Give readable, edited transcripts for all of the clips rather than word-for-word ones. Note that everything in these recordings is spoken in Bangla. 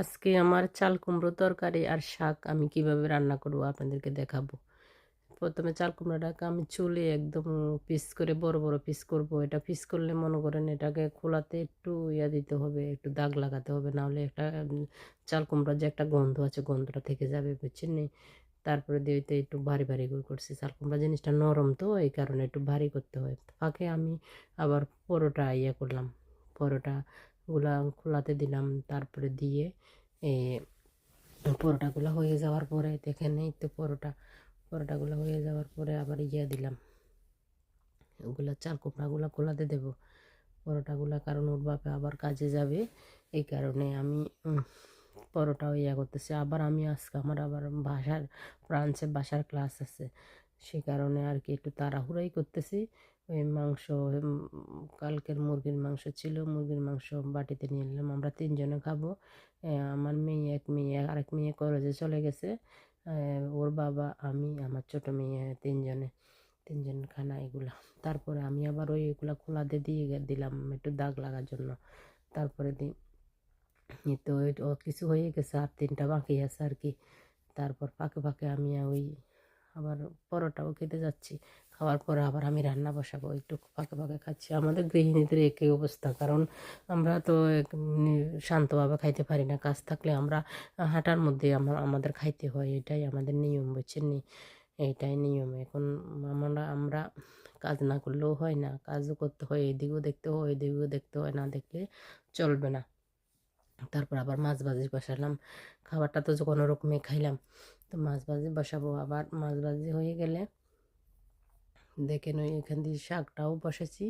আজকে আমার চাল কুমড়ো তরকারি আর শাক আমি কিভাবে রান্না করব আপনাদেরকে দেখাবো। প্রথমে চাল কুমড়োটাকে আমি চুলে একদম পিস করে বড় বড় পিস করব। এটা পিস করলে মনে করেন এটাকে খোলাতে একটু দিতে হবে, একটু দাগ লাগাতে হবে, নাহলে একটা চাল কুমড়োর যে একটা গন্ধ আছে গন্ধটা থেকে যাবে, বুঝছেন নি। তারপরে দিতে একটু ভারী ভারী করে করছি, চাল কুমড়া জিনিসটা নরম তো এই কারণে একটু ভারী করতে হয়। ফাঁকে আমি আবার পরোটা করলাম, পরোটা গুলা খোলাতে দিলাম, তারপরে দিয়ে এই পরোটাগুলো হয়ে যাওয়ার পরে দেখেন এই তো পরোটাগুলো হয়ে যাওয়ার পরে আবার দিলাম, ওগুলো চাল কুমড়াগুলো খোলাতে দেবো পরোটাগুলো, কারণ ওর বাপে আবার কাজে যাবে। এই কারণে আমি পরোটাও করতেছি। আবার আমি আজকে আমার আবার ফ্রান্সে বাসার ক্লাস আছে, সে কারণে আর কি একটু তাড়াহুড়াই করতেছি। ওই মাংস, কালকের মুরগির মাংস ছিল, মুরগির মাংস বাটিতে নিয়ে নিলাম, আমরা তিনজনে খাবো। আমার মেয়ে, এক মেয়ে, আরেক মেয়ে কলেজে চলে গেছে। ওর বাবা, আমি, আমার ছোট মেয়ে, তিনজন খানা এগুলা। তারপরে আমি আবার এগুলা খোলাতে দিয়ে দিলাম একটু দাগ লাগার জন্য। তারপরে এই তো কিছু হয়ে গেছে, আর তিনটা বাকি আছে আর কি। তারপর ফাঁকে ফাঁকে আমি আবার পরোটাও খেতে যাচ্ছি। খাওয়ার পরে আবার আমি রান্না বসাবো, একটু ফাঁকে ফাঁকে খাচ্ছি। আমাদের গৃহিণীদের একই অবস্থা, কারণ আমরা তো শান্তভাবে খাইতে পারি না, কাজ থাকলে আমরা হাঁটার মধ্যে আমাদের খাইতে হয়, এটাই আমাদের নিয়ম, বুঝছেন নি। এইটাই নিয়ম। এখন আমরা কাজ না করলেও হয় না, কাজও করতে হয়, এদিকেও দেখতে হয় এদিকেও দেখতে হয়, না দেখলে চলবে না। তারপর আবার মাছ ভাজি বসালাম, খাবারটা তো কোনো রকমে খাইলাম, তো মাছ ভাজি বসাবো। আবার মাছ ভাজি হয়ে গেলে দেখেন এখান দিয়ে শাকটাও বসাইছি।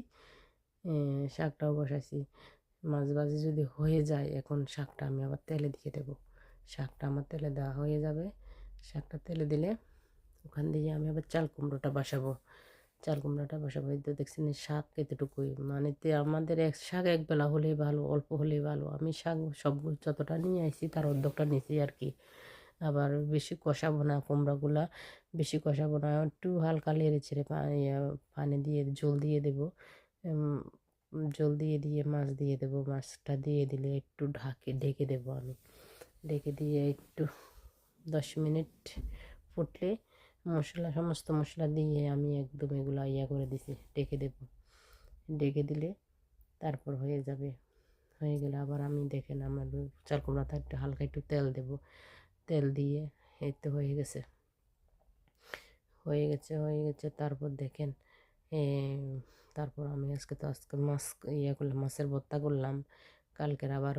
মাছ ভাজি যদি হয়ে যায়, এখন শাকটা আমি আবার তেলে দিয়ে দেবো। শাকটা আমার তেলে দেওয়া হয়ে যাবে, শাকটা তেলে দিলে ওখান দিয়ে আমি আবার চাল কুমড়োটা বসাবো। এই তো দেখছেন শাক এতটুকুই, মানে আমাদের শাক একবেলা হলেই ভালো, অল্প হলেই ভালো। আমি শাক সব যতটা নিয়ে আসি তার অর্ধেকটা নিয়েছি আর কি। আবার বেশি কষাবো না কুমড়োগুলা, বেশি কষাবো না, একটু হালকা নেড়ে ছেড়ে পানি দিয়ে জল দিয়ে দেবো। জল দিয়ে মাছ দিয়ে দেবো, মাছটা দিয়ে দিলে একটু ঢেকে দেবো আমি। ঢেকে দিয়ে একটু 10 মিনিট ফুটলে সমস্ত মশলা দিয়ে আমি একদম এগুলো করে দিছি, ঢেকে দেব। ঢেকে দিলে তারপর হয়ে যাবে। হয়ে গেলে আবার আমি দেখেন আমার চাল কুমড়াতে একটু হালকা একটু তেল দেব, তেল দিয়ে এই তো হয়ে গেছে। তারপর দেখেন তারপর আমি আজকে মাছ করলাম, মাছের ভর্তা করলাম। কালকের আবার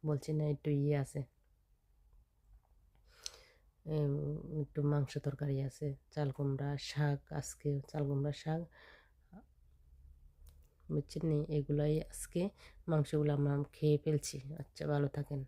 বলছি না একটু আছে, একটু মাংস তরকারি আছে, চাল কুমড়া শাক, আজকে চাল কুমড়া শাক, বুঝছেন নি। এগুলাই আজকে মাংসগুলো আমরা খেয়ে ফেলছি। আচ্ছা, ভালো থাকেন।